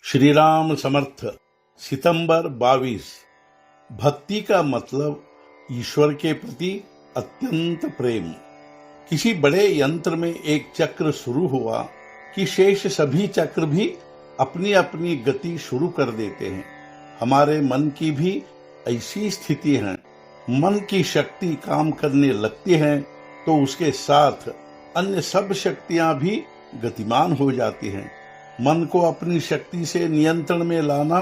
श्री राम समर्थ। सितंबर 22। भक्ति का मतलब ईश्वर के प्रति अत्यंत प्रेम। किसी बड़े यंत्र में एक चक्र शुरू हुआ कि शेष सभी चक्र भी अपनी अपनी गति शुरू कर देते हैं। हमारे मन की भी ऐसी स्थिति है। मन की शक्ति काम करने लगती है तो उसके साथ अन्य सब शक्तियां भी गतिमान हो जाती हैं। मन को अपनी शक्ति से नियंत्रण में लाना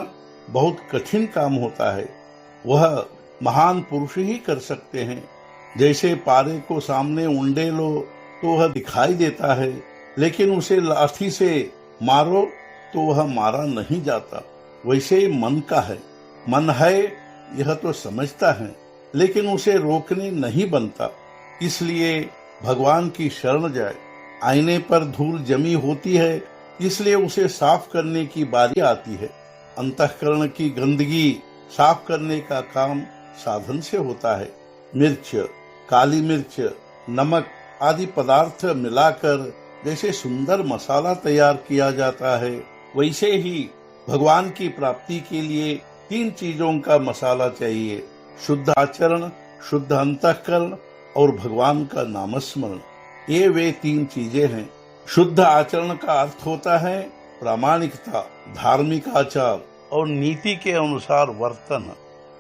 बहुत कठिन काम होता है। वह महान पुरुष ही कर सकते हैं। जैसे पारे को सामने उंडे लो तो वह दिखाई देता है, लेकिन उसे लाठी से मारो तो वह मारा नहीं जाता। वैसे ही मन का है। मन है यह तो समझता है, लेकिन उसे रोकने नहीं बनता। इसलिए भगवान की शरण जाए। आईने पर धूल जमी होती है, इसलिए उसे साफ करने की बारी आती है। अंतःकरण की गंदगी साफ करने का काम साधन से होता है। मिर्च, काली मिर्च, नमक आदि पदार्थ मिलाकर जैसे सुंदर मसाला तैयार किया जाता है, वैसे ही भगवान की प्राप्ति के लिए 3 चीजों का मसाला चाहिए: शुद्ध आचरण, शुद्ध अंतःकरण और भगवान का नामस्मरण। ये वे 3 चीजें हैं। शुद्ध आचरण का अर्थ होता है प्रामाणिकता, धार्मिक आचार और नीति के अनुसार वर्तन।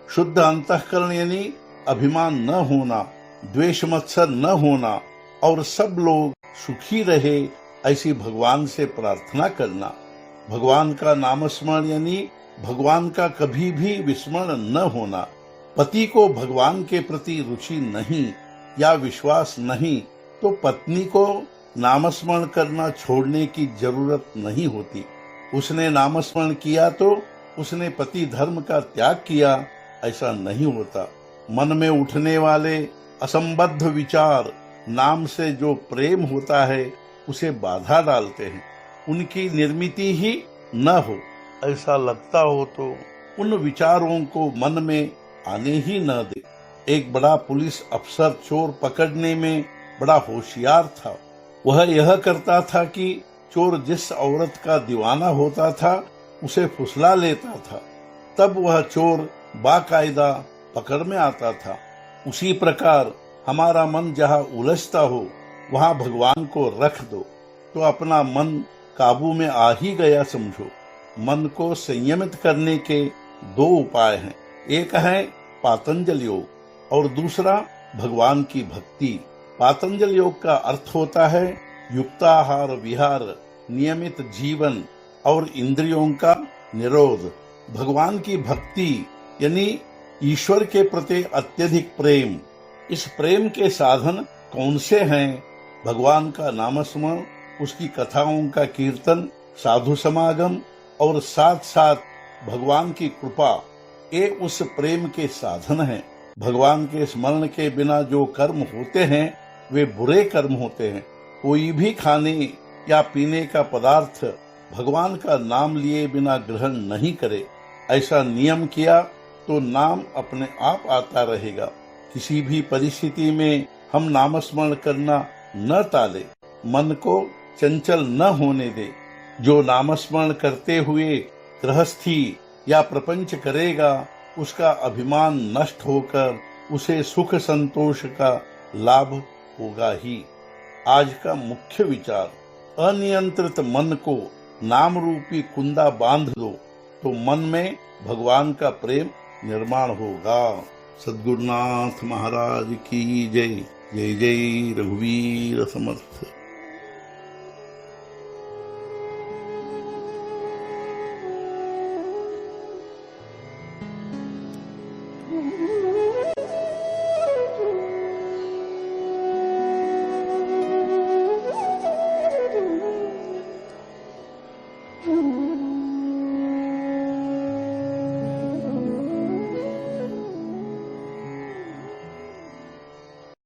शुद्ध अंतःकरण यानी अभिमान न होना, द्वेष मत्सर न होना और सब लोग सुखी रहे ऐसी भगवान से प्रार्थना करना। भगवान का नामस्मरण यानी भगवान का कभी भी विस्मरण न होना। पति को भगवान के प्रति रुचि नहीं या विश्वास नहीं तो पत्नी को नामस्मरण करना छोड़ने की जरूरत नहीं होती। उसने नामस्मरण किया तो उसने पति धर्म का त्याग किया, ऐसा नहीं होता। मन में उठने वाले असंबद्ध विचार नाम से जो प्रेम होता है उसे बाधा डालते हैं। उनकी निर्मिति ही न हो ऐसा लगता हो तो उन विचारों को मन में आने ही न दे। एक बड़ा पुलिस अफसर चोर पकड़ने में बड़ा होशियार था। वह यह करता था कि चोर जिस औरत का दीवाना होता था उसे फुसला लेता था, तब वह चोर बाकायदा पकड़ में आता था। उसी प्रकार हमारा मन जहाँ उलझता हो वहाँ भगवान को रख दो तो अपना मन काबू में आ ही गया समझो। मन को संयमित करने के 2 उपाय हैं। एक है पातंजल योग और दूसरा भगवान की भक्ति। पातंजल योग का अर्थ होता है युक्ताहार विहार, नियमित जीवन और इंद्रियों का निरोध। भगवान की भक्ति यानी ईश्वर के प्रति अत्यधिक प्रेम। इस प्रेम के साधन कौन से हैं? भगवान का नामस्मरण, उसकी कथाओं का कीर्तन, साधु समागम और साथ साथ भगवान की कृपा, ये उस प्रेम के साधन हैं। भगवान के स्मरण के बिना जो कर्म होते हैं वे बुरे कर्म होते हैं। कोई भी खाने या पीने का पदार्थ भगवान का नाम लिए बिना ग्रहण नहीं करे। ऐसा नियम किया तो नाम अपने आप आता रहेगा। किसी भी परिस्थिति में हम नामस्मरण करना न टाले, मन को चंचल न होने दे। जो नामस्मरण करते हुए गृहस्थी या प्रपंच करेगा उसका अभिमान नष्ट होकर उसे सुख संतोष का लाभ होगा ही। आज का मुख्य विचार: अनियंत्रित मन को नाम रूपी कुंदा बांध दो तो मन में भगवान का प्रेम निर्माण होगा। सद्गुरुनाथ महाराज की जय। जय जय रघुवीर समर्थ।